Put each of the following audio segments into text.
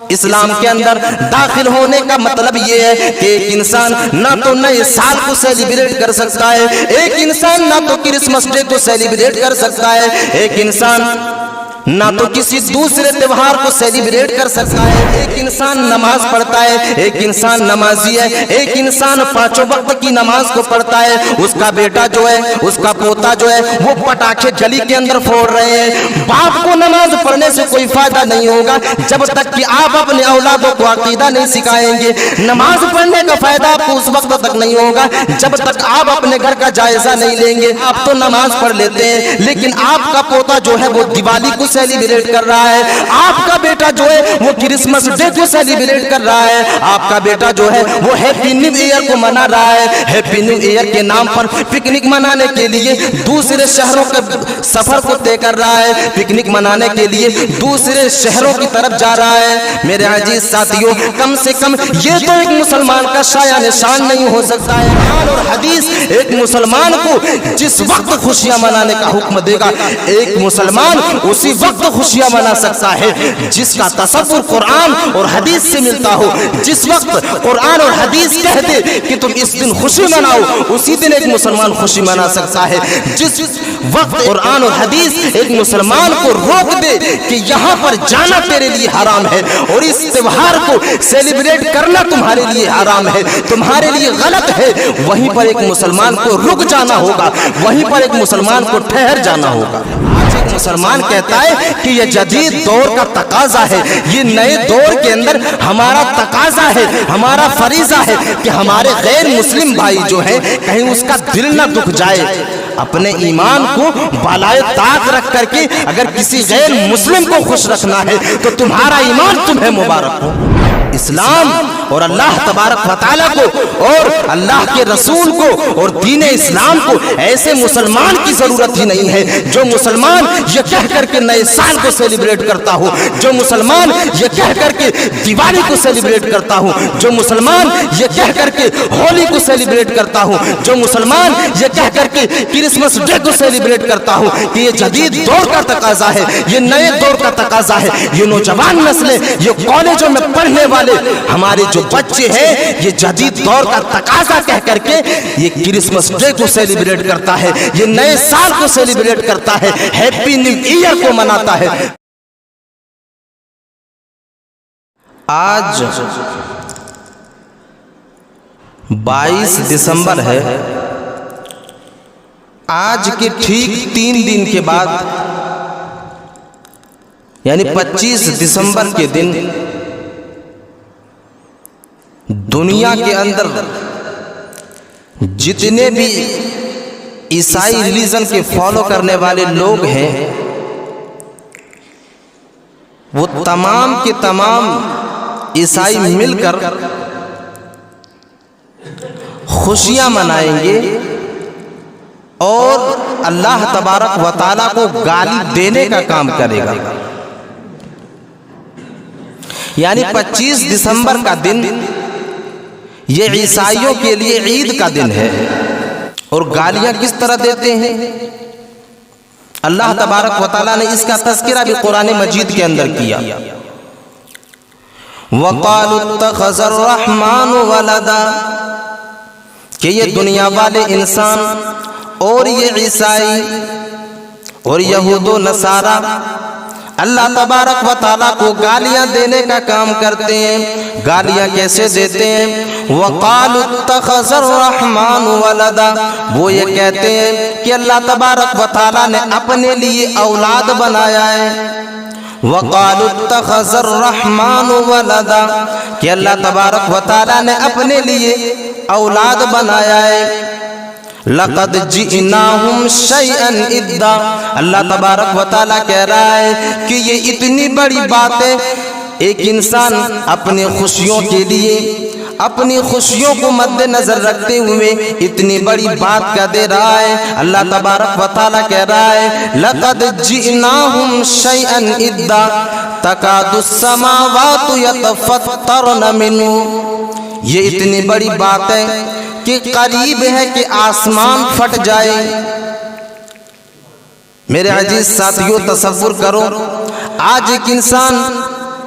اسلام کے اندر داخل ہونے کا مطلب یہ ہے کہ ایک انسان نہ تو نئے سال کو سیلیبریٹ کر سکتا ہے، ایک انسان نہ تو کرسمس ڈے کو سیلیبریٹ کر سکتا ہے، ایک انسان نہ تو کسی دوسرے تہوار کو سیلیبریٹ کر سکتا ہے۔ ایک انسان نماز پڑھتا ہے، ایک انسان نمازی ہے، ایک انسان پانچوں وقت کی نماز کو پڑھتا ہے، اس کا بیٹا جو ہے، اس کا پوتا جو ہے وہ پٹاخے گلی کے اندر پھوڑ رہے ہیں۔ باپ کو نماز پڑھنے سے کوئی فائدہ نہیں ہوگا جب تک کہ آپ اپنے اولادوں کو عقیدہ نہیں سکھائیں گے۔ نماز پڑھنے کا فائدہ آپ کو اس وقت تک نہیں ہوگا جب تک آپ اپنے گھر کا جائزہ نہیں لیں گے۔ آپ تو نماز پڑھ لیتے ہیں لیکن آپ کا پوتا جو ہے وہ دیوالی کو سیلیبریٹ کر رہا ہے، آپ کا بیٹا جو ہے وہ کرسمس ڈے کو سیلیبریٹ کر رہا ہے، آپ کا بیٹا جو ہے وہ ہیپی نیو ایئر کو منا رہا ہے۔ ہیپی نیو ایئر کے نام پر پکنک منانے کے لیے دوسرے شہروں کے سفر کو طے کر رہا ہے، پکنک منانے کے لیے دوسرے شہروں کی طرف جا رہا ہے۔ میرے عزیز ساتھیوں، کم سے کم یہ تو ایک مسلمان کا شایہ نشان نہیں ہو سکتا ہے۔ قرآن اور حدیث ایک مسلمان کو جس وقت خوشیاں منانے کا حکم دے گا، ایک مسلمان اسی وقت خوشیاں منا سکتا ہے جس کا تصور قرآن اور حدیث سے ملتا ہو۔ جس وقت قرآن اور حدیث کہہ دے کہ تم اس دن خوشی مناؤ، اسی دن ایک مسلمان خوشی منا سکتا ہے۔ جس وقت قرآن اور حدیث ایک مسلمان کو روک دے کہ یہاں پر جانا تیرے لیے حرام ہے اور اس تہوار کو سیلیبریٹ کرنا تمہارے لیے حرام ہے، تمہارے لیے غلط ہے، وہیں پر ایک مسلمان کو رک جانا ہوگا، وہیں پر ایک مسلمان کو ٹھہر جانا ہوگا۔ آج ایک مسلمان کہتا ہے کہ یہ جدید دور کا تقاضا ہے، یہ نئے دور کے اندر ہمارا تقاضا ہے، ہمارا فریضہ ہے کہ ہمارے غیر مسلم بھائی جو ہیں کہیں اس کا دل نہ دکھ جائے۔ اپنے ایمان کو بالائے طاق رکھ کر کے اگر کسی غیر مسلم کو خوش رکھنا ہے تو تمہارا ایمان تمہیں مبارک ہو۔ اسلام اور اللہ تبارک و تعالیٰ کو اور اللہ کے رسول کو اور دین اسلام کو ایسے مسلمان کی ضرورت ہی نہیں ہے جو مسلمان یہ کہہ کر کے نئے سال کو سیلیبریٹ کرتا ہو، جو مسلمان یہ کہہ کر کے دیوالی کو سیلیبریٹ کرتا ہو، جو مسلمان یہ کہہ کر کے ہولی کو سیلیبریٹ کرتا ہو، جو مسلمان یہ کہہ کر کے کرسمس ڈے کو سیلیبریٹ کرتا ہو کہ یہ جدید دور کا تقاضا ہے، یہ نئے دور کا تقاضا ہے۔ یہ نوجوان نسلیں، یہ کالجوں میں پڑھنے والے ہمارے جو بچے ہیں، یہ جدید دور کا تقاضا کہہ کر کے یہ کرسمس ڈے کو سیلیبریٹ کرتا ہے، یہ نئے سال کو سیلیبریٹ کرتا ہے، ہیپی نیو ایئر کو مناتا ہے۔ آج 22 دسمبر ہے، آج کے ٹھیک 3 دن کے بعد یعنی 25 دسمبر کے دن دنیا کے اندر جتنے بھی عیسائی ریلیجن کے فالو کرنے والے لوگ ہیں وہ تمام کے تمام عیسائی مل کر خوشیاں منائیں گے اور اللہ تبارک و تعالیٰ کو گالی دینے کا کام کرے گا۔ یعنی 25 دسمبر کا دن یہ عیسائیوں کے لیے عید کا دن ہے، اور گالیاں کس طرح دیتے ہیں اللہ تبارک و تعالیٰ نے اس کا تذکرہ بھی قرآن مجید کے اندر کیا۔ وَقَالُوا اتَّخَذَ الرَّحْمَنُ وَلَدًا، کہ یہ دنیا والے انسان اور یہ عیسائی اور یہود و نصارہ اللہ تبارک و تعالیٰ کو گالیاں دینے کا کام کرتے ہیں۔ گالیاں کیسے دیتے ہیں؟ وَقَالُوا اتَّخَذَ الرَّحْمَنُ وَلَدًا، وہ یہ کہتے ہیں کہ اللہ تبارک و تعالیٰ نے اپنے لیے اولاد بنایا ہے۔ وَقَالُوا اتَّخَذَ الرَّحْمَنُ وَلَدًا، کہ اللہ تبارک و تعالیٰ نے اپنے لیے اولاد بنایا ہے۔ لَقَدْ جِئْنَاهُمْ شَيْئًا إِدًّا، اللہ تبارک و تعالیٰ کہہ رہا ہے کہ یہ اتنی بڑی بات ہے، ایک انسان اپنی خوشیوں کے لیے اپنی خوشیوں کو مد نظر رکھتے ہوئے اتنی بڑی بات کہہ دے رہا ہے۔ اللہ تبارک و تعالیٰ کہہ رہا ہے لَقَدْ جِئْنَاهُمْ شَيْئًا إِدًّا تَكَادُ السَّمَاوَاتُ يَتَفَطَّرْنَ مِنْهُ، یہ اتنی بڑی بات ہے کہ قریب ہے کہ آسمان پھٹ جائے۔ میرے عزیز ساتھیوں، تصور کرو آج ایک انسان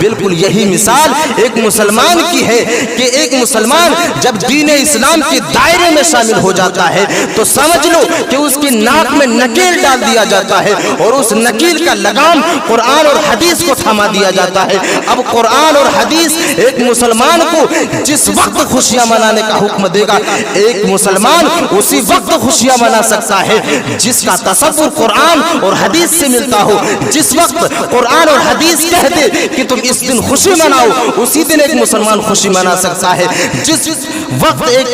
بالکل یہی مثال ایک مسلمان کی ہے کہ ایک مسلمان جب دین اسلام کے دائرے میں شامل ہو جاتا ہے تو سمجھ لو کہ اس کی ناک میں نکیل ڈال دیا جاتا ہے اور اس نکیل کا لگام قرآن اور حدیث کو تھما دیا جاتا ہے۔ اب قرآن اور حدیث ایک مسلمان کو جس وقت خوشیاں منانے کا حکم دے گا، ایک مسلمان اسی وقت خوشیاں منا سکتا ہے جس کا تصور قرآن اور حدیث سے ملتا ہو۔ جس وقت قرآن اور حدیث کہہ دے کہ تم اس دن خوشی مناؤ، اسی دن ایک مسلمان خوشی منا سکتا ہے۔ جس وقت ایک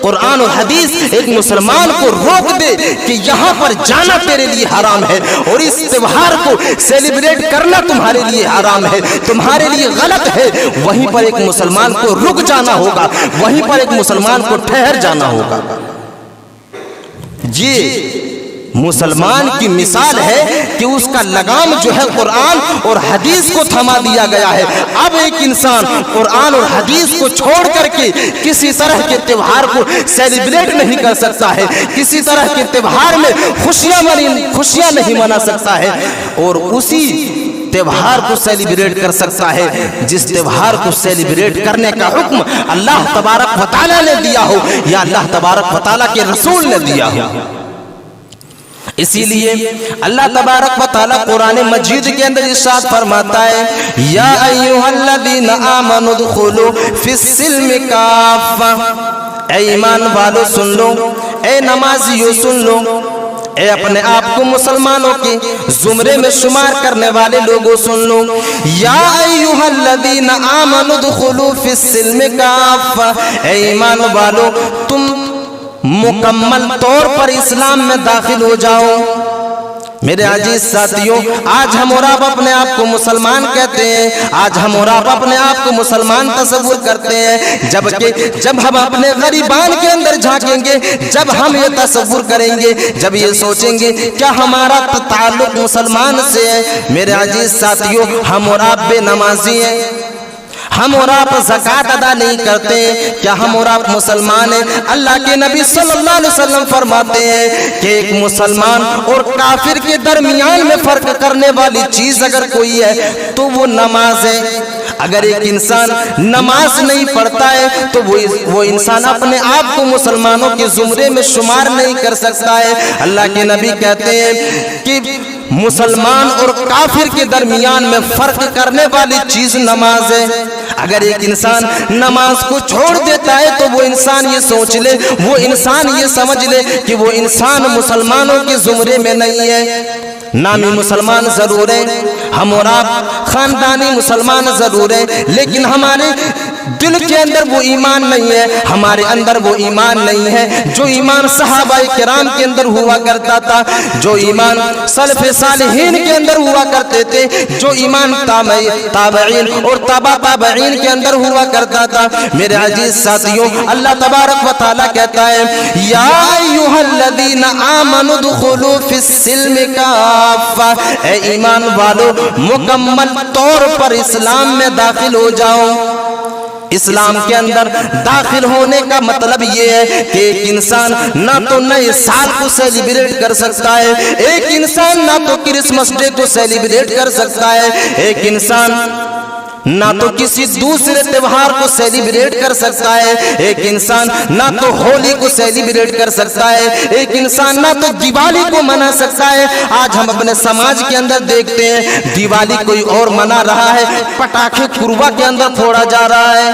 قرآن اور حدیث ایک مسلمان کو روک دے کہ یہاں پر جانا تیرے لیے حرام ہے اور اس تہوار کو سیلیبریٹ کرنا تمہارے لیے حرام ہے، تمہارے لیے غلط ہے، وہیں پر ایک مسلمان کو رک جانا ہوگا، وہیں پر ایک مسلمان کو ٹھہر جانا ہوگا۔ یہ مسلمان کی مثال ہے کہ اس کا لگام جو ہے قرآن اور حدیث کو تھما دیا گیا ہے۔ اب ایک انسان قرآن اور حدیث کو چھوڑ کر کے کسی طرح کے تہوار کو سیلیبریٹ نہیں کر سکتا ہے، کسی طرح کے تہوار میں خوشیاں نہیں منا سکتا ہے، اور اسی تہوار کو سیلیبریٹ کر سکتا ہے جس تہوار کو سیلیبریٹ کرنے کا حکم اللہ تبارک و تعالیٰ نے دیا ہو یا اللہ تبارک و تعالیٰ کے رسول نے دیا ہو۔ اسی لیے اللہ تبارک و تعالیٰ قرآن مجید کے اندر ارشاد فرماتا ہے، یا ایھا الذین آمنوا ادخلوا فی السلم کافہ، اے ایمان والو سن لو، اے نمازیو سن لو، اے اپنے آپ کو مسلمانوں کے زمرے میں شمار کرنے والے لوگوں سن لو، یا ایھا الذین آمنوا ادخلوا فی السلم کافہ، اے ایمان والو تم مکمل طور پر اسلام میں داخل ہو جاؤ۔ میرے عزیز ساتھیوں، آج ہم اور آپ اپنے آپ کو مسلمان کہتے ہیں، آج ہم اور آپ اپنے آپ کو مسلمان تصور کرتے ہیں، جبکہ جب ہم اپنے غریبان کے اندر جھانکیں گے، جب ہم یہ تصور کریں گے، جب یہ سوچیں گے کیا ہمارا تعلق مسلمان سے ہے، میرے عزیز ساتھیوں ہم اور آپ بے نمازی ہیں، ہم اور آپ زکوٰۃ ادا نہیں کرتے ہیں، کیا ہم اور آپ مسلمان ہیں؟ اللہ کے نبی صلی اللہ علیہ وسلم فرماتے ہیں کہ ایک مسلمان اور کافر کے درمیان میں فرق کرنے والی چیز اگر کوئی ہے تو وہ نماز ہے۔ اگر ایک انسان نماز نہیں پڑھتا ہے تو وہ انسان اپنے آپ کو مسلمانوں کے زمرے میں شمار نہیں کر سکتا ہے۔ اللہ کے نبی کہتے ہیں کہ مسلمان اور کافر کے درمیان میں فرق کرنے والی چیز نماز ہے۔ اگر ایک انسان نماز کو چھوڑ دیتا ہے تو وہ انسان یہ سوچ لے، وہ انسان یہ سمجھ لے کہ وہ انسان مسلمانوں کے زمرے میں نہیں ہے۔ نامی مسلمان ضرور ہیں، ہم اور آپ خاندانی مسلمان ضرور ہیں، لیکن ہمارے دل کے اندر وہ ایمان نہیں ہے، ہمارے اندر وہ ایمان نہیں ہے جو ایمان صحابہ کرام کے اندر ہوا کرتا تھا، جو ایمان سلف صالحین کے اندر ہوا کرتے تھے، جو ایمان تابعین اور تبع تابعین کے اندر ہوا کرتا تھا۔ میرے عزیز ساتھیوں، اللہ تبارک و تعالیٰ کہتا ہے، یا ایھا الذین آمنوا ادخلوا فی السلم کافہ، اے ایمان والو مکمل طور پر اسلام میں داخل ہو جاؤ۔ اسلام کے اندر داخل ہونے کا مطلب یہ ہے کہ ایک انسان نہ تو نئے سال کو سیلیبریٹ کر سکتا ہے، ایک انسان نہ تو کرسمس ڈے کو سیلیبریٹ کر سکتا ہے، ایک انسان نہ تو کسی دوسرے تہوار کو سیلیبریٹ کر سکتا ہے، ایک انسان نہ تو ہولی کو سیلیبریٹ کر سکتا ہے، ایک انسان نہ تو دیوالی کو منا سکتا ہے۔ آج ہم اپنے سماج کے اندر دیکھتے ہیں دیوالی کوئی اور منا رہا ہے، پٹاخے قربہ کے اندر پھوڑا جا رہا ہے۔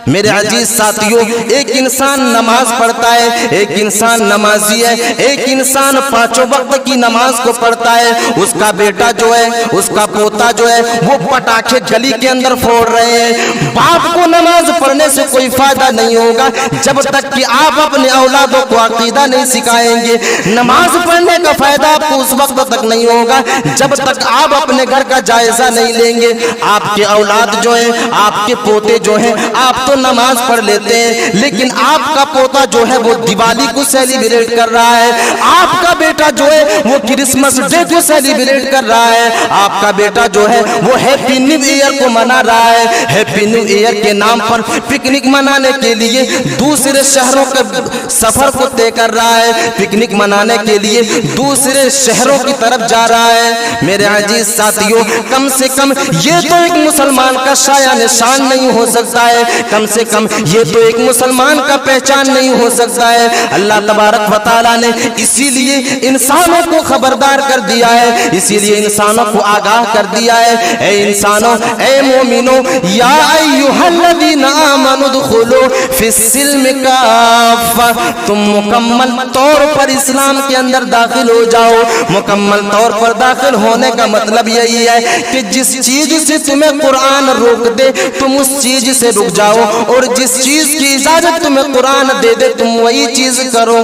میرے عزیز ساتھیوں، ایک انسان نماز پڑھتا ہے، ایک انسان نمازی ہے، ایک انسان پانچوں وقت کی نماز کو پڑھتا ہے، اس کا بیٹا جو ہے، اس کا پوتا جو ہے وہ پٹاخے گلی کے اندر پھوڑ رہے ہیں۔ باپ کو نماز پڑھنے سے کوئی فائدہ نہیں ہوگا جب تک کہ آپ اپنے اولادوں کو عقیدہ نہیں سکھائیں گے۔ نماز پڑھنے کا فائدہ آپ کو اس وقت تک نہیں ہوگا جب تک آپ اپنے گھر کا جائزہ نہیں لیں گے۔ آپ کے اولاد جو ہیں، آپ کے پوتے جو ہیں، آپ تو تو نماز پڑھ لیتے ہیں، لیکن آپ کا پوتا جو ہے وہ دیوالی کو سیلیبریٹ کر رہا ہے، آپ کا بیٹا جو ہے وہ کرسمس ڈے کو سیلیبریٹ کر رہا ہے، آپ کا بیٹا جو ہے وہ ہیپی نیو ایئر کو منا رہا ہے، ہیپی نیو ایئر کے نام پر پکنک منانے کے لیے دوسرے شہروں کے سفر کو طے کر رہا ہے، پکنک منانے کے لیے دوسرے شہروں کی طرف جا رہا ہے۔ میرے عزیز ساتھیوں، کم سے کم یہ تو ایک مسلمان کا شایہ نشان نہیں ہو سکتا ہے، کم سے کم یہ تو ایک مسلمان کا پہچان نہیں ہو سکتا ہے۔ اللہ تبارک و تعالیٰ نے اسی لیے انسانوں کو خبردار کر دیا ہے، اسی لیے انسانوں کو آگاہ کر دیا ہے، اے انسانوں، اے مومنوں، یا ایھا الذین آمنوا ادخلوا فی السلم کافہ، تم مکمل طور پر اسلام کے اندر داخل ہو جاؤ۔ مکمل طور پر داخل ہونے کا مطلب یہی ہے کہ جس چیز سے تمہیں قرآن روک دے تم اس چیز سے رک جاؤ، اور جس چیز کی اجازت تمہیں قرآن دے دے تم وہی چیز کرو۔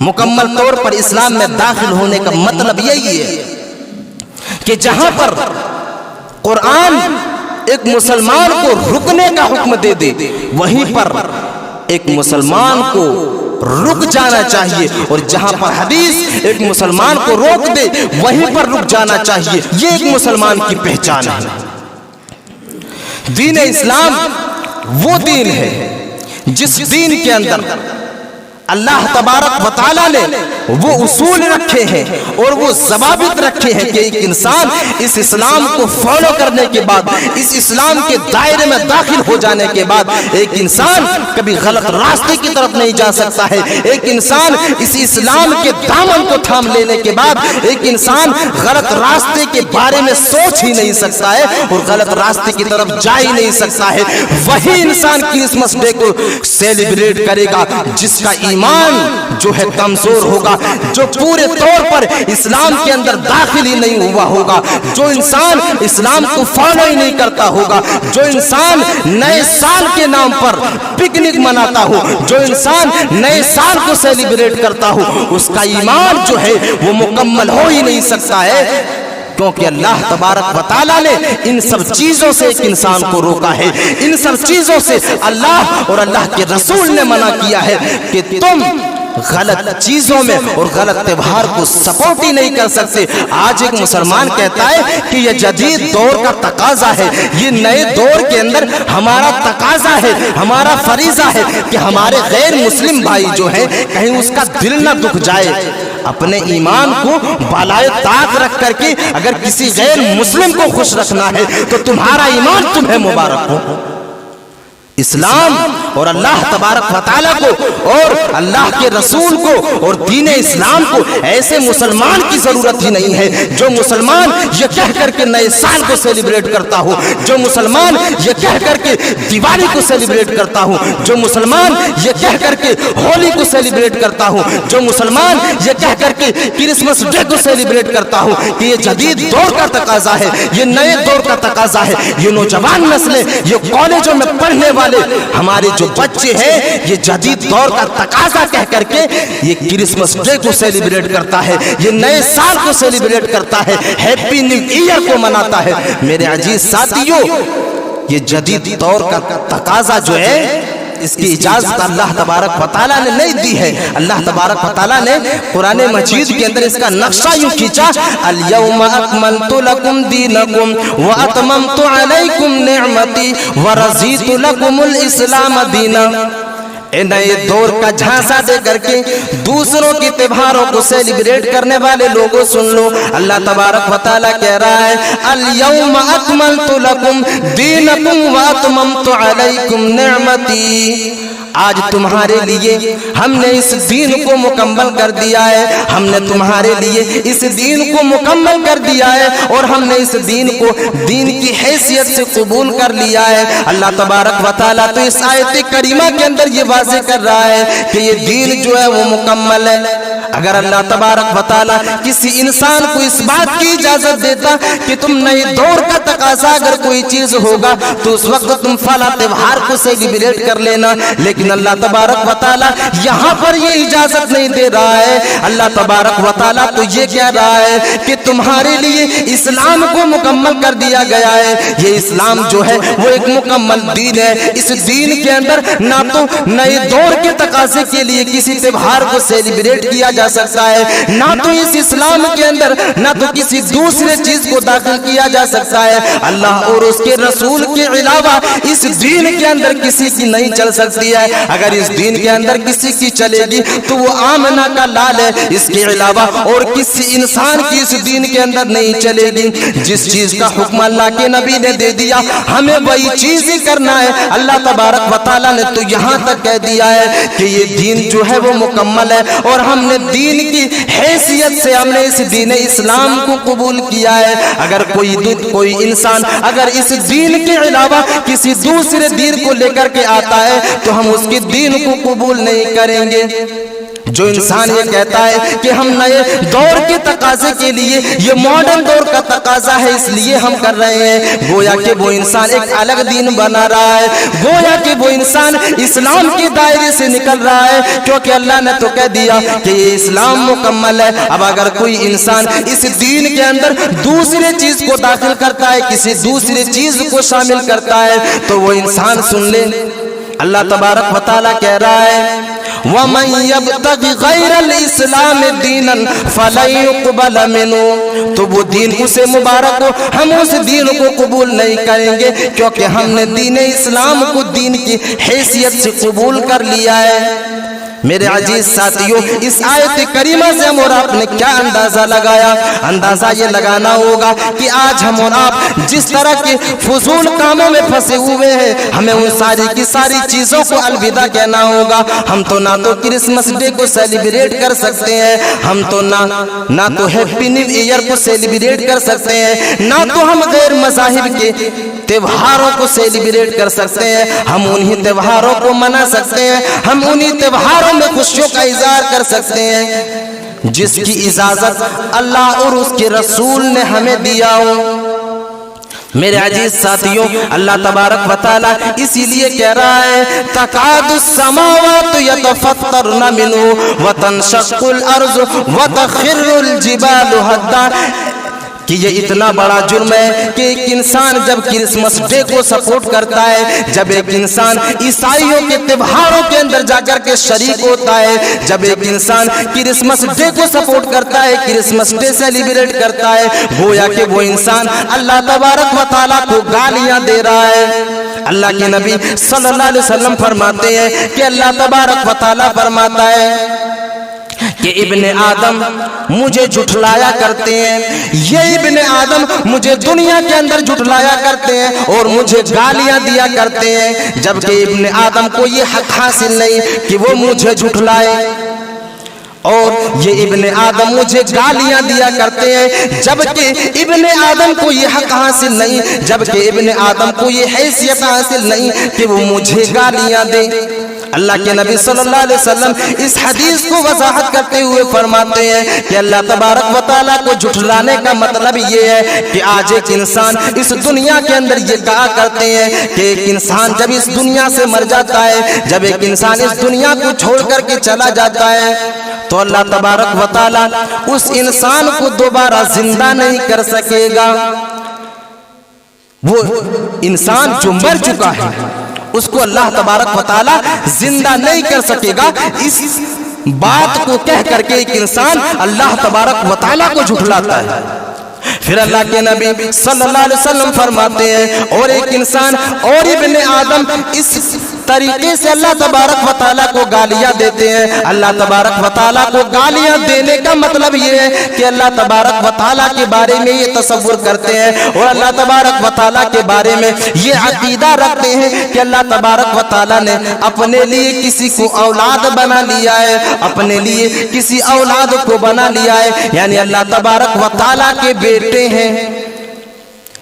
مکمل طور پر اسلام میں داخل ہونے کا مطلب یہی ہے کہ جہاں پر قرآن ایک مسلمان کو رکنے کا حکم دے دے وہیں پر ایک مسلمان کو رک جانا چاہیے، اور جہاں پر حدیث ایک مسلمان کو روک دے وہیں پر رک جانا چاہیے۔ یہ ایک مسلمان کی پہچان ہے۔ دین اسلام وہ دین ہے جس دین کے اندر اللہ تبارک و تعالیٰ نے وہ اصول رکھے ہیں اور وہ ضوابط رکھے ہیں کہ ایک انسان اس اسلام کو فالو کرنے کے بعد، اس اسلام کے دائرے میں داخل ہو جانے کے بعد ایک انسان کبھی غلط راستے کی طرف نہیں جا سکتا ہے۔ ایک انسان اس اسلام کے دامن کو تھام لینے کے بعد ایک انسان غلط راستے کے بارے میں سوچ ہی نہیں سکتا ہے اور غلط راستے کی طرف جا ہی نہیں سکتا ہے۔ وہی انسان کرسمس ڈے کو سیلیبریٹ کرے گا جس کا ایمان جو ہے کمزور ہوگا، جو پورے طور پر اسلام کے اندر داخل ہی نہیں ہوا ہوگا، جو انسان اسلام کو فالو ہی نہیں کرتا ہوگا، جو انسان نئے سال کے نام پر پکنک مناتا ہو، جو انسان نئے سال کو سیلیبریٹ کرتا ہو، اس کا ایمان جو ہے وہ مکمل ہو ہی نہیں سکتا ہے، کیونکہ اللہ تبارک و تعالیٰ نے ان سب چیزوں سے ایک انسان کو روکا ہے۔ ان سب چیزوں سے اللہ اور اللہ کے رسول نے منع کیا ہے کہ تم غلط چیزوں میں اور غلط تہوار کو سپورٹ ہی نہیں کر سکتے۔ آج ایک مسلمان کہتا ہے کہ یہ جدید دور کا تقاضا ہے، یہ نئے دور کے اندر ہمارا تقاضا ہے، ہمارا فریضہ ہے کہ ہمارے غیر مسلم بھائی جو ہیں کہیں اس کا دل نہ دکھ جائے۔ اپنے ایمان کو بالائے طاق رکھ کر کے اگر کسی غیر مسلم کو خوش رکھنا ہے تو تمہارا ایمان تمہیں مبارک ہو۔ اسلام اور اللہ تبارک و تعالیٰ کو اور اللہ کے رسول کو اور دین اسلام کو ایسے مسلمان کی ضرورت ہی نہیں ہے جو مسلمان یہ کہہ کر کے نئے سال کو سیلیبریٹ کرتا ہو، جو مسلمان یہ کہہ کر کے دیوالی کو سیلیبریٹ کرتا ہو، جو مسلمان یہ کہہ کر کے ہولی کو سیلیبریٹ کرتا ہو، جو مسلمان یہ کہہ کر کے کرسمس ڈے کو سیلیبریٹ کرتا ہو کہ یہ جدید دور کا تقاضا ہے، یہ نئے دور کا تقاضا ہے۔ یہ نوجوان نسلیں، یہ کالجوں میں پڑھنے والے ہمارے جو بچے ہیں، یہ جدید دور کا تقاضا کہہ کر کے یہ کرسمس ڈے کو سیلیبریٹ کرتا ہے، یہ نئے سال کو سیلیبریٹ کرتا ہے، ہیپی نیو ایئر کو مناتا ہے۔ میرے عزیز ساتھیوں، یہ جدید دور کا تقاضا جو ہے اس کی اجازت اللہ تبارک و تعالیٰ نے نہیں دی ہے۔ اللہ تبارک و تعالیٰ نے قرآن مجید کے اندر اس کا نقشہ یوں کھینچا، اليوم اکملت لکم دینکم واتممت علیکم نعمتی ورضیت لکم الاسلام دینا۔ نئے دور کا جھانسا دے کر کے دوسروں کی تہواروں کو سیلیبریٹ کرنے والے لوگوں سن لو، اللہ تبارک و تعالیٰ کہہ رہا ہے اليوم اکملت لکم دینکم واتممت علیکم نعمتی۔ آج تمہارے لیے ہم نے اس دین کو مکمل کر دیا ہے، ہم نے تمہارے لیے اس دین کو مکمل کر دیا ہے اور ہم نے اس دین کو دین کی حیثیت سے قبول کر لیا ہے۔ اللہ تبارک و تعالیٰ تو اس آیت کریمہ کے اندر یہ واضح کر رہا ہے کہ یہ دین جو ہے وہ مکمل ہے۔ اگر اللہ تبارک و تعالیٰ کسی انسان کو اس بات کی اجازت دیتا کہ تم نئے دور کا تقاضا اگر کوئی چیز ہوگا تو اس وقت تم فلاں تہوار کو سیلیبریٹ کر لینا، لیکن اللہ تبارک و تعالیٰ یہاں پر یہ اجازت نہیں دے رہا ہے۔ اللہ تبارک و تعالیٰ تو یہ کہہ رہا ہے کہ تمہارے لیے اسلام کو مکمل کر دیا گیا ہے۔ یہ اسلام جو ہے وہ ایک مکمل دین ہے۔ اس دین کے اندر نہ تو نئے دور کے تقاضے کے لیے کسی تہوار کو سیلیبریٹ کیا جا سکتا ہے، نہ تو اس اسلام کے اندر نہ تو کسی دوسرے چیز کو داخل کیا جا سکتا ہے۔ اللہ اور اس کے رسول کے علاوہ اس دین کے اندر کسی کی نہیں چل سکتی ہے۔ اگر اس دین کے اندر کسی کی چلے گی تو وہ آمنہ کا لال ہے، اس کے علاوہ اور کسی انسان کی اس دین کے اندر نہیں چلے گی۔ جس چیز کا حکم اللہ کے نبی نے دے دیا ہمیں وہی چیز ہی کرنا ہے۔ اللہ تبارک و تعالیٰ نے تو یہاں تک کہہ دیا ہے کہ یہ دین جو ہے وہ مکمل ہے، اور ہم نے دین کی حیثیت سے ہم نے اس دین اسلام کو قبول کیا ہے۔ اگر کوئی انسان اگر اس دین کے علاوہ کسی دوسرے دین کو لے کر کے آتا ہے تو ہم اس کے دین کو قبول نہیں کریں گے۔ جو انسان یہ کہتا ہے کہ ہم نئے دور کے تقاضے کے لیے، یہ ماڈرن دور کا تقاضا ہے اس لیے ہم کر رہے ہیں، گویا کہ وہ انسان ایک الگ دین بنا رہا ہے، گویا کہ وہ انسان اسلام کے دائرے سے نکل رہا ہے، کیونکہ اللہ نے تو کہہ دیا کہ یہ اسلام مکمل ہے۔ اب اگر کوئی انسان اس دین کے اندر دوسرے چیز کو داخل کرتا ہے، کسی دوسرے چیز کو شامل کرتا ہے، تو وہ انسان سن لے اللہ تبارک و تعالیٰ کہہ رہا ہے وَمَن يَبْتَغِ غَيْرَ الْإِسْلَامِ دِينًا فَلَن يُقْبَلَ مِنْهُ، تو وہ دین اسے مبارک ہو، ہم اس دین کو قبول نہیں کریں گے، کیونکہ ہم نے دین اسلام کو دین کی حیثیت سے قبول کر لیا ہے۔ میرے عزیز ساتھیوں، اس آیت کریمہ سے ہم اور آپ نے کیا اندازہ لگایا؟ اندازہ یہ لگانا ہوگا کہ آج ہم اور آپ جس طرح کے فضول کاموں میں پھنسے ہوئے ہیں، ہمیں ان ساری کی ساری چیزوں کو الوداع کہنا ہوگا۔ ہم تو نہ تو کرسمس ڈے کو سیلیبریٹ کر سکتے ہیں، ہم تو نہ تو ہیپی نیو ایئر کو سیلیبریٹ کر سکتے ہیں، نہ تو ہم غیر مذاہب کے تہواروں کو سیلیبریٹ کر سکتے ہیں۔ ہم انہی تہواروں کو منا سکتے ہیں، ہم انہی تہواروں میں خوشیوں کا اظہار کر سکتے ہیں جس کی اجازت اللہ اور اس کے رسول نے ہمیں دیا ہو۔ میرے عزیز ساتھیوں، اللہ تبارک و تعالیٰ اسی لیے کہہ رہا ہے تَكَادُ السَّمَاوَاتُ يَتَفَطَّرْنَ مِنْهُ وَتَنشَقُّ الْأَرْضُ وَتَخِرُّ الْجِبَالُ هَدًّا، کہ یہ اتنا بڑا جرم ہے کہ ایک انسان جب کرسمس ڈے کو سپورٹ کرتا ہے، جب ایک انسان عیسائیوں کے تہواروں کے اندر جا کر کے شریک ہوتا ہے، جب ایک انسان کرسمس ڈے کو سپورٹ کرتا ہے، کرسمس ڈے سیلیبریٹ کرتا ہے، گویا کہ وہ انسان اللہ تبارک و تعالیٰ کو گالیاں دے رہا ہے۔ اللہ کے نبی صلی اللہ علیہ وسلم فرماتے ہیں کہ اللہ تبارک و تعالیٰ فرماتا ہے کہ ابن آدم مجھے جھٹلایا کرتے ہیں، یہ ابن آدم مجھے دنیا کے اندر جھٹلایا کرتے ہیں اور مجھے گالیاں دیا کرتے ہیں، جبکہ ابن آدم کو یہ حق حاصل نہیں کہ وہ مجھے جھٹلائے، اور یہ ابن آدم مجھے گالیاں دیا کرتے ہیں، جبکہ ابن آدم کو یہ حق حاصل نہیں، جبکہ ابن آدم کو یہ حیثیت حاصل نہیں کہ وہ مجھے گالیاں دے۔ اللہ کے نبی صلی اللہ علیہ وسلم اس حدیث کو وضاحت کرتے ہوئے فرماتے ہیں کہ اللہ تبارک و تعالیٰ کو جھٹلانے کا مطلب یہ ہے کہ آج ایک انسان اس دنیا کے اندر یہ کہا کرتے ہیں کہ ایک انسان جب اس دنیا سے مر جاتا ہے، جب ایک انسان اس دنیا کو چھوڑ کر کے چلا جاتا ہے تو اللہ تبارک و تعالیٰ اس انسان کو دوبارہ زندہ نہیں کر سکے گا۔ وہ انسان جو مر چکا ہے اس کو اللہ تبارک و تعالیٰ زندہ نہیں کر سکے گا۔ اس بات کو کہہ کر کے ایک انسان اللہ تبارک و تعالیٰ کو جھٹلاتا ہے۔ پھر اللہ کے نبی صلی اللہ علیہ وسلم فرماتے ہیں اور ایک انسان اور ابن آدم اس طریقے سے اللہ تبارک و تعالیٰ کو گالیاں دیتے ہیں۔ اللہ تبارک و تعالیٰ کو گالیاں دینے کا مطلب یہ ہے کہ اللہ تبارک و تعالیٰ کے بارے میں یہ تصور کرتے ہیں اور اللہ تبارک و تعالیٰ کے بارے میں یہ عقیدہ رکھتے ہیں کہ اللہ تبارک و تعالیٰ نے اپنے لیے کسی کو اولاد بنا لیا ہے، اپنے لیے کسی اولاد کو بنا لیا ہے، یعنی اللہ تبارک و تعالیٰ کے بیٹے ہیں۔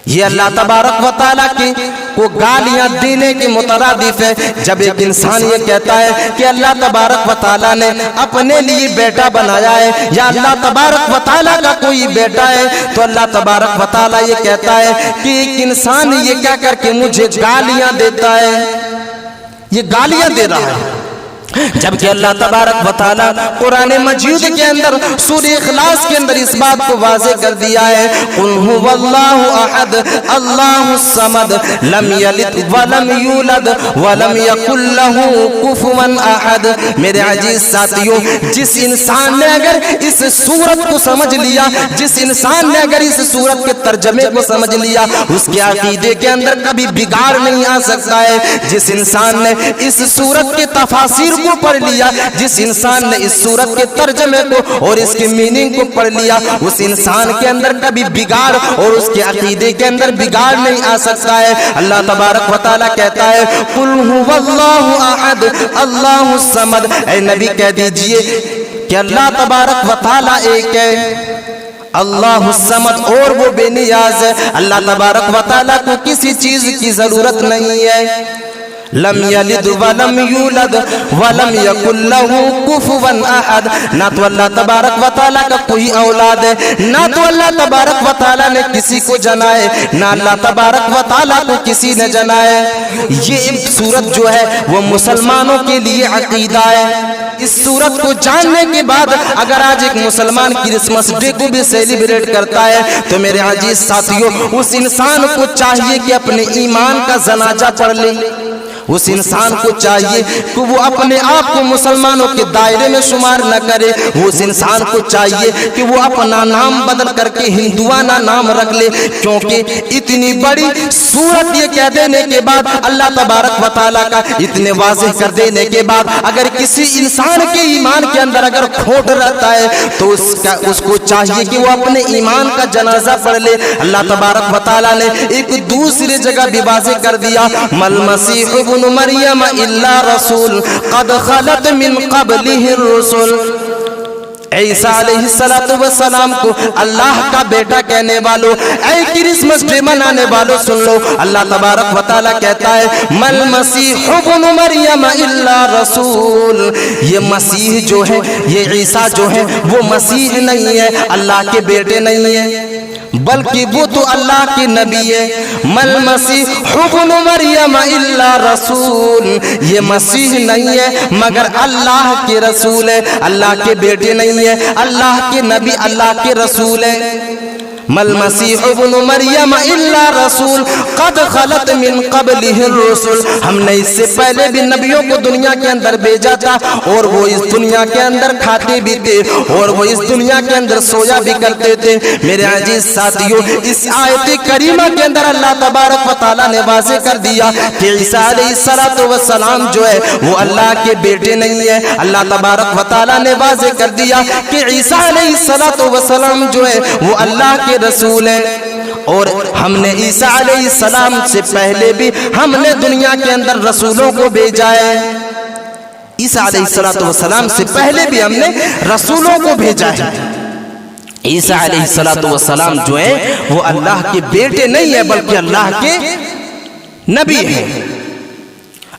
یہ اللہ تبارک و تعالیٰ کی کو گالیاں دینے کی مترادف ہے جب ایک انسان یہ کہتا ہے کہ اللہ تبارک و تعالیٰ نے اپنے لیے بیٹا بنایا ہے یا اللہ تبارک و تعالیٰ کا کوئی بیٹا ہے، تو اللہ تبارک و تعالیٰ یہ کہتا ہے کہ ایک انسان یہ کیا کر کے مجھے گالیاں دیتا ہے، یہ گالیاں دے رہا ہے، جبکہ اللہ تبارک و تعالیٰ قرآن مجید کے اندر سورہ اخلاص کے اندر اس بات کو واضح کر دیا ہے، قُلْ هُوَ اللَّهُ أَحَدٌ اللَّهُ الصَّمَدُ لَمْ يَلِدْ وَلَمْ يُولَدْ وَلَمْ يَكُنْ لَهُ كُفُوًا أَحَدٌ۔ میرے عزیز ساتھیوں، جس انسان نے اگر اس سورت کو سمجھ لیا، جس انسان نے اگر اس سورت کے ترجمے کو سمجھ لیا، اس کے عقیدے کے اندر کبھی بگاڑ نہیں آ سکتا ہے۔ جس انسان نے اس سورت کے تفاسیر کو پڑھ لیا، جس انسان نے اس سورت کے ترجمے کو اور اس کی میننگ کو پڑھ لیا، اس انسان کے اندر کبھی بگاڑ اور اس کے عقیدے کے اندر بگاڑ نہیں آ سکتا ہے۔ اللہ تبارک و تعالیٰ کہتا ہے قُلْ هُوَ اللَّهُ أَحَدٌ اللَّهُ الصَّمَدُ، اے نبی کہہ دیجئے کہ اللہ تبارک و تعالیٰ ایک ہے، اللہ الصمد اور وہ بے نیاز ہے، اللہ تبارک و تعالیٰ کو کسی چیز کی ضرورت نہیں ہے۔ لم یلد ولم یولد ولم یکن له کفوا احد، نہ تو اللہ تبارک و تعالیٰ کا کوئی اولاد ہے، نہ تو اللہ تبارک و تعالیٰ نے کسی کو جنا ہے، نہ اللہ تبارک و تعالیٰ کو کسی نے جنا ہے۔ یہ سورت جو ہے وہ مسلمانوں کے لیے عقیدہ ہے۔ اس سورت کو جاننے کے بعد اگر آج ایک مسلمان کرسمس ڈے کو بھی سیلیبریٹ کرتا ہے تو میرے عزیز ساتھیوں، اس انسان کو چاہیے کہ اپنے ایمان کا جنازہ پڑھ لے، اس انسان کو چاہیے کہ وہ اپنے آپ کو مسلمانوں کے دائرے میں شمار نہ کرے، وہ اس انسان کو چاہیے کہ وہ اپنا نام بدل کر کے ہندوانہ نام رکھ لے، کیونکہ اتنی بڑی سورت یہ کہہ دینے کے بعد، اللہ تبارک و تعالیٰ کا اتنے واضح کر دینے کے بعد، اگر کسی انسان کے ایمان کے اندر اگر کھوٹ رہتا ہے تو اس کو چاہیے کہ وہ اپنے ایمان کا جنازہ پڑھ لے۔ اللہ تبارک و تعالیٰ نے ایک دوسری جگہ بھی واضح کر دیا، مل مسیح ابن مریم الا رسول قد خلت من قبلہ الرسل، عیسیٰ علیہ السلام کو اللہ کا بیٹا کہنے والوں، اے کرسمس ڈے منانے والوں سن لو، اللہ تبارک و تعالیٰ کہتا ہے مل مسیح ابن مریم الا رسول، یہ مسیح جو ہے، یہ عیسیٰ جو ہے وہ مسیح نہیں ہے، اللہ کے بیٹے نہیں ہے، بلکہ وہ تو اللہ کی نبی ہے۔ مل مسیح ابن مریم الا رسول، یہ مسیح نہیں ہے مگر اللہ کے رسول ہے، اللہ کے بیٹے نہیں ہے، اللہ کے نبی، اللہ کے رسول ہے۔ مل مسیح ابن مریم الا رسول قد خلت من قبلہ الرسل، ہم نے اس سے پہلے بھی نبیوں کو دنیا کے اندر بھیجا تھا اور وہ اس دنیا کے اندر کھاتے بھی تھے اور وہ اس دنیا کے اندر سویا بھی کرتے تھے۔ میرے عزیز ساتھیوں، اس آیت کریمہ کے اندر اللہ تبارک و تعالیٰ نے واضح کر دیا کہ عیسیٰ علیہ السلام جو ہے وہ اللہ کے بیٹے نہیں ہے۔ اللہ تبارک و تعالیٰ نے واضح کر دیا کہ عیسیٰ علیہ السلام جو ہے وہ اللہ کے رسول ہے، اور ہم نے عیسیٰ علیہ السلام سے پہلے بھی ہم نے دنیا کے اندر رسولوں کو بھیجا ہے، عیسیٰ علیہ السلام سے پہلے بھی ہم نے رسولوں کو بھیجا ہے۔ عیسیٰ علیہ السلام جو ہے وہ اللہ کے بیٹے نہیں ہے بلکہ اللہ کے نبی ہے۔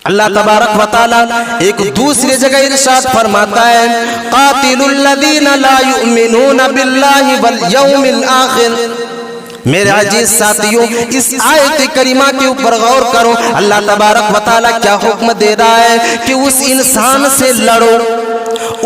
اللہ تبارک و تعالیٰ ایک دوسری جگہ ارشاد فرماتا ہے قاتل الذین لا یؤمنون باللہ والیوم الآخر۔ میرے عزیز ساتھیوں، اس آیت کریمہ کے اوپر غور کرو، اللہ تبارک و تعالیٰ کیا حکم دے رہا ہے کہ اس انسان سے لڑو،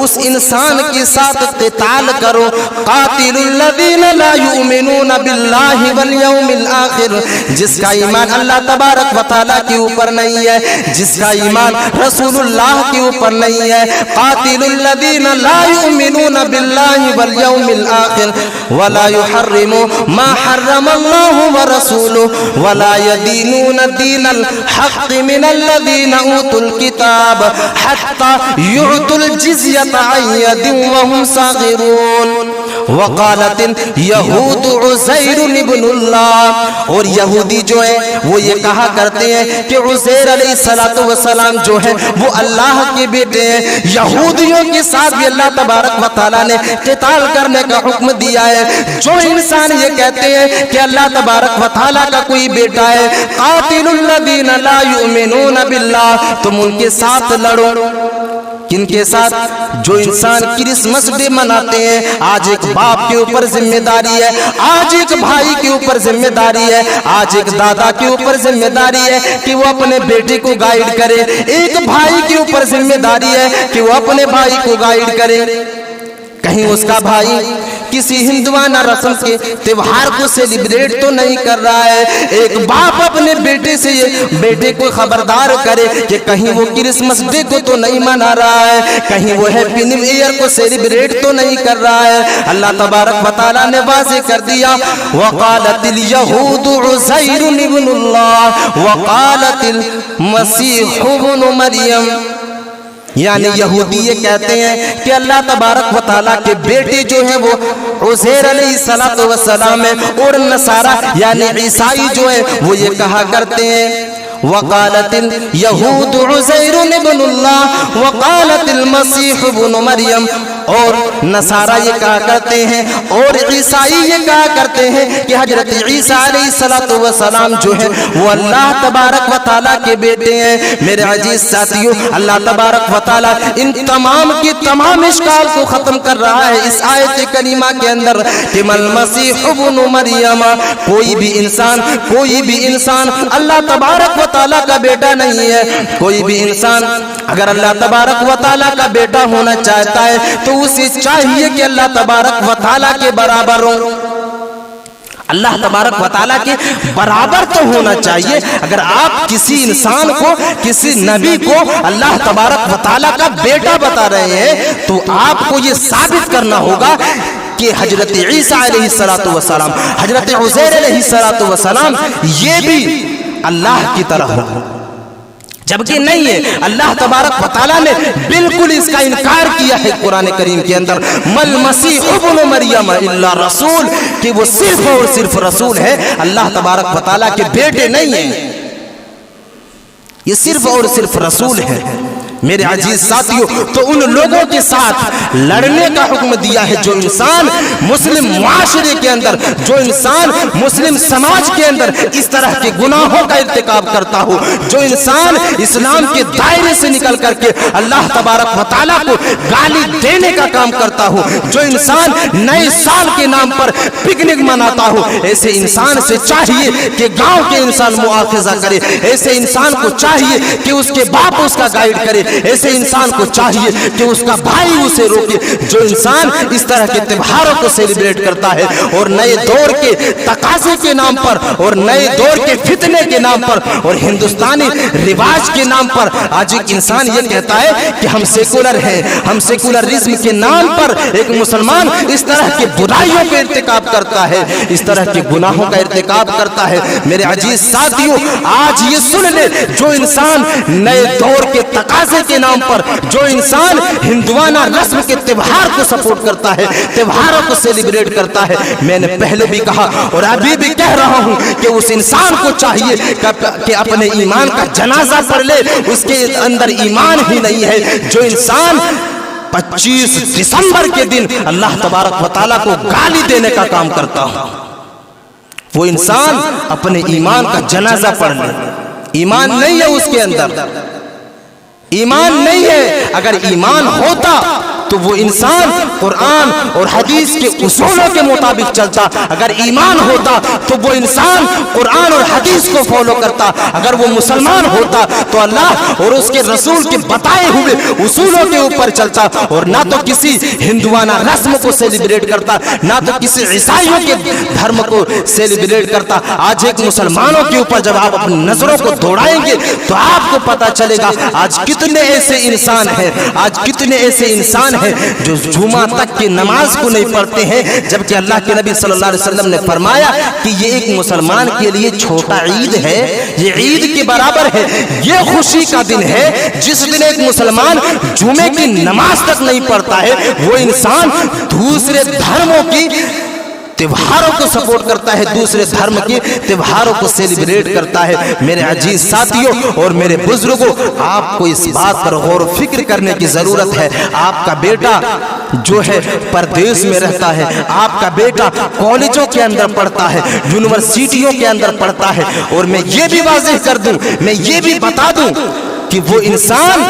اس انسان کے ساتھ قتال کرو۔ قاتل الذین لا یؤمنون باللہ والیوم الآخر، جس کا ایمان اللہ تبارک و تعالیٰ کے اوپر نہیں ہے، جس کا ایمان رسول اللہ کے اوپر نہیں ہے۔ قاتل الذین لا یؤمنون باللہ والیوم الآخر ولا یحرموا ما حرم اللہ ورسولہ ولا یدینون دین الحق من الذین اوتوا الکتاب حتی یعطوا الجزیۃ عن ید وهم صاغرون۔ وقالت یہود عزیر ابن اللہ، اور یہودی جو ہے وہ یہ کہا کرتے ہیں کہ عزیر علیہ السلام جو ہے وہ اللہ کے بیٹے ہیں۔ یہودیوں کے ساتھ بھی اللہ تبارک و تعالیٰ نے قتال کرنے کا حکم دیا ہے۔ جو انسان یہ کہتے ہیں کہ اللہ تبارک و تعالیٰ کا کوئی بیٹا ہے، قاتل الذین لا یؤمنون باللہ، تم ان کے ساتھ لڑو۔ کن کے ساتھ؟ جو انسان کرسمس ڈے مناتے ہیں۔ آج ایک باپ کے اوپر ذمہ داری ہے، آج ایک بھائی کے اوپر ذمہ داری ہے، آج ایک دادا کے اوپر ذمہ داری ہے کہ وہ اپنے بیٹے کو گائیڈ کرے، ایک بھائی کے اوپر ذمہ داری ہے کہ وہ اپنے بھائی کو گائیڈ کرے۔ کہیں اس کا بھائی کسی ہندوانہ رسم کے تہوار کو سیلیبریٹ تو نہیں کر رہا ہے۔ ایک باپ اپنے بیٹے سے یہ بیٹے کو خبردار کرے کہ کہیں وہ کرسمس ڈے کو تو نہیں منا رہا ہے، کہیں وہ ہیپی نیو ایئر کو سیلیبریٹ تو نہیں کر رہا ہے۔ اللہ تبارک و تعالیٰ نے واضح کر دیا، وقالت الیہود عزیر ابن اللہ وقالت المسیح ابن مریم، یعنی یہودی یہ کہتے ہیں کہ اللہ تبارک و تعالیٰ کے بیٹے جو ہیں وہ عزیر علیہ السلام ہے، اور نصارہ یعنی عیسائی جو ہے وہ یہ کہا کرتے ہیں وقالت یہود عزیر ابن اللہ وقالت المسیح ابن مریم، اور نصارہ یہ کہا کرتے ہیں اور عیسائی یہ کہا کرتے ہیں کہ حضرت عیسیٰ علیہ السلام جو ہے وہ اللہ تبارک و تعالیٰ کے بیٹے ہیں۔ میرے عزیز ساتھیوں، اللہ تبارک و تعالیٰ ان تمام کی تمام اشکال کو ختم کر رہا ہے اس آیت کریمہ کے اندر کہ المسیح ابن مریم، کوئی بھی انسان اللہ تبارک و تعالیٰ کا بیٹا نہیں ہے۔ کوئی بھی انسان اگر اللہ تبارک و تعالیٰ کا بیٹا ہونا چاہتا ہے تو اسے چاہیے کہ اللہ تبارک و تعالیٰ کے برابر ہو، اللہ تبارک و تعالیٰ کے برابر تو ہونا چاہیے۔ اگر آپ کسی انسان کو، کسی نبی کو اللہ تبارک و تعالیٰ کا بیٹا بتا رہے ہیں تو آپ کو یہ ثابت کرنا ہوگا کہ حضرت عیسیٰ علیہ السلام، حضرت عزیر علیہ السلام یہ بھی اللہ کی طرح ہو، جبکہ نہیں ہے۔ اللہ تبارک و تعالیٰ نے بالکل اس کا انکار کیا ہے قرآن کریم کے اندر، مل مسیح ابن مریم الا رسول، کہ وہ صرف اور صرف رسول ہے، اللہ تبارک و تعالیٰ کے بیٹے نہیں ہیں، یہ صرف اور صرف رسول ہے۔ میرے عزیز ساتھیوں، تو ان لوگوں کے ساتھ لڑنے کا حکم دیا ہے جو انسان مسلم معاشرے کے اندر، جو انسان مسلم سماج کے اندر اس طرح کے گناہوں کا ارتکاب کرتا ہو، جو انسان اسلام کے دائرے سے نکل کر کے اللہ تبارک و تعالیٰ کو گالی دینے کا کام کرتا ہو، جو انسان نئے سال کے نام پر پکنک مناتا ہو، ایسے انسان سے چاہیے کہ گاؤں کے انسان مؤاخذہ کرے، ایسے انسان کو چاہیے کہ اس کے باپ اس کا گائیڈ کرے، ایسے انسان کو چاہیے کہ اس کا بھائی اسے روکے۔ جو انسان اس طرح کے تہواروں کو سیلیبریٹ کرتا ہے اور نئے دور کے تقاضے کے نام پر اور نئے دور کے فتنے کے نام پر اور ہندوستانی رواج کے نام پر، آج ایک انسان یہ کہتا ہے کہ ہم سیکولر ہیں، ہم سیکولرزم کے نام پر ایک مسلمان اس طرح کے برائیوں کا ارتکاب کرتا ہے، اس طرح کے گناہوں کا ارتکاب کرتا ہے۔ میرے عزیز ساتھیوں، آج یہ سن لے، جو انسان نئے دور کے تقاضے کے نام پر، جو انسان ہندوانہ رسم کے تہوار کو سپورٹ کرتا ہے، تہواروں کو سیلیبریٹ کرتا ہے، میں نے پہلے بھی کہا اور ابھی بھی کہہ رہا ہوں کہ اس انسان کو چاہیے کہ اپنے ایمان کا جنازہ پڑھ لے، اس کے اندر ایمان ہی نہیں ہے۔ جو انسان 25 دسمبر کے دن اللہ تبارک و تعالیٰ کو گالی دینے کا کام کرتا ہوں، وہ انسان اپنے ایمان کا جنازہ پڑھ لے۔ ایمان نہیں ہے اس کے اندر، ایمان نہیں ہے۔ اگر ایمان ہوتا تو وہ انسان قرآن اور حدیث کے اصولوں کے مطابق چلتا، اگر ایمان ہوتا تو وہ انسان قرآن اور حدیث کو فالو کرتا، اگر وہ مسلمان ہوتا تو اللہ اور اس کے رسول کے بتائے ہوئے اصولوں کے اوپر چلتا، اور نہ تو کسی ہندوانہ رسم کو سیلیبریٹ کرتا، نہ تو کسی عیسائیوں کے دھرم کو سیلیبریٹ کرتا۔ آج ایک مسلمانوں کے اوپر جب آپ اپنی نظروں کو دوڑائیں گے تو آپ کو پتا چلے گا آج کتنے ایسے انسان ہیں، آج کتنے ایسے انسان ہیں جو جمعہ تک کی نماز کو نہیں پڑھتے ہیں، جبکہ اللہ کے نبی صلی اللہ علیہ وسلم نے فرمایا کہ یہ ایک مسلمان کے لیے چھوٹا عید ہے، یہ عید کے برابر ہے، یہ خوشی کا دن ہے جس دن ایک مسلمان جمعے کی نماز تک نہیں پڑھتا ہے، وہ انسان دوسرے دھرموں کی تہواروں کو سپورٹ کرتا ہے، دوسرے دھرم کے تہواروں کو سیلیبریٹ کرتا ہے۔ میرے عزیز ساتھیوں اور میرے بزرگوں، آپ کو اس بات پر غور و فکر کرنے کی ضرورت ہے۔ آپ کا بیٹا جو ہے پردیس میں رہتا ہے، آپ کا بیٹا کالجوں کے اندر پڑھتا ہے، یونیورسٹیوں کے اندر پڑھتا ہے، اور میں یہ بھی واضح کر دوں، میں یہ بھی بتا دوں کہ وہ انسان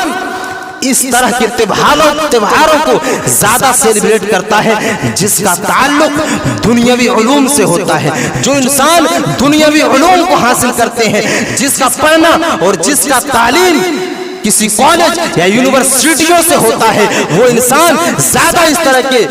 اس طرح کے تہواروں کو زیادہ سیلیبریٹ کرتا ہے جس کا تعلق دنیاوی علوم سے ہوتا ہے۔ جو انسان دنیاوی علوم کو حاصل کرتے ہیں، جس کا پڑھنا اور جس کا تعلیم کسی کالج یا یونیورسٹیوں سے ہوتا ہے، وہ انسان زیادہ اس طرح کے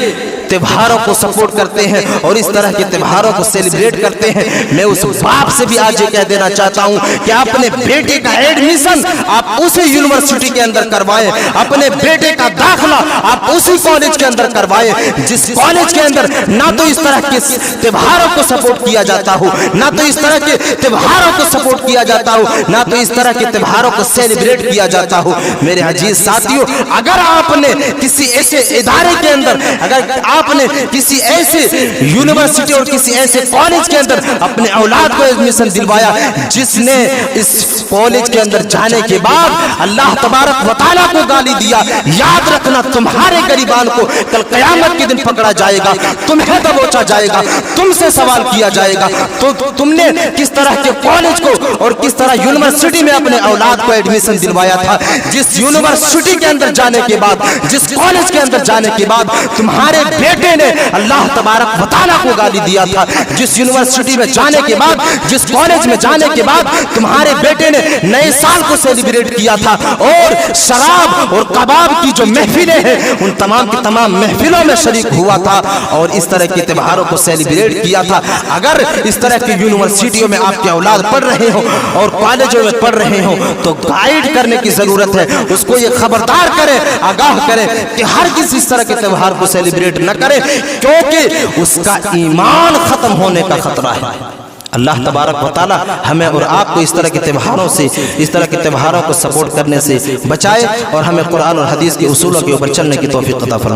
تہواروں کو سپورٹ کرتے ہیں اور اس طرح کے تہواروں کو سیلیبریٹ کرتے ہیں۔ میں اس باپ سے بھی آج یہ کہہ دینا چاہتا ہوں کہ اپنے بیٹے کا ایڈمیشن آپ اسی یونیورسٹی کے اندر کروائیں، اپنے بیٹے کا داخلہ آپ اسی کالج کے اندر کروائیں جس کالج کے اندر نہ تو اس طرح کے تہواروں کو سپورٹ کیا جاتا ہو، نہ تو اس طرح کے تہواروں کو سپورٹ کیا جاتا ہو، نہ تو اس طرح کے تہواروں کو سیلیبریٹ کیا جاتا ہو۔ میرے عزیز ساتھیوں، اگر آپ نے کسی ایسے ادارے کے اندر، اگر آپ نے کسی ایسے یونیورسٹی اور کسی ایسے کالج کے اندر اپنے اولاد کو ایڈمیشن دلوایا جس نے اس کالج کے اندر جانے کے بعد اللہ تبارک و تعالیٰ کو گالی دیا، یاد رکھنا تمہارے گریبان کو کل قیامت کے دن پکڑا جائے گا، تمہیں دبوچا جائے گا، تم سے سوال کیا جائے گا تو تم نے کس طرح کے کالج کو اور کس طرح یونیورسٹی میں اپنے اولاد کو ایڈمیشن دلوایا تھا۔ جس یونیورسٹی کے اندر جانے کے بعد، جس کالج کے اندر جانے کے بعد تمہارے بیٹے نے اللہ تبارک و تعالیٰ کو گالی دیا تھا، جس یونیورسٹی میں جانے کے بعد، جس کالج میں جانے کے بعد تمہارے بیٹے نے نئے سال کو سیلیبریٹ کیا تھا اور شراب اور کباب کی جو محفلیں ہیں ان تمام کی تمام محفلوں میں شریک ہوا تھا اور اس طرح کے تہواروں کو سیلیبریٹ کیا تھا۔ اگر اس طرح کی یونیورسٹیوں میں آپ کے اولاد پڑھ رہے ہوں اور کالجوں میں پڑھ رہے ہوں تو گائیڈ کرنے کی ضرورت ہے، اس کو یہ خبردار کریں، آگاہ کریں کہ ہر کسی اس طرح کے تہوار کو سیلیبریٹ نہ کرے، کیونکہ اس کا ایمان ختم ہونے کا خطرہ ہے۔ اللہ تبارک و تعالی ہمیں اور آپ کو اس طرح کے تہواروں سے، اس طرح کے تہواروں کو سپورٹ کرنے سے بچائے اور ہمیں قرآن اور حدیث کے اصولوں کے اوپر چلنے کی توفیق عطا فرمائے۔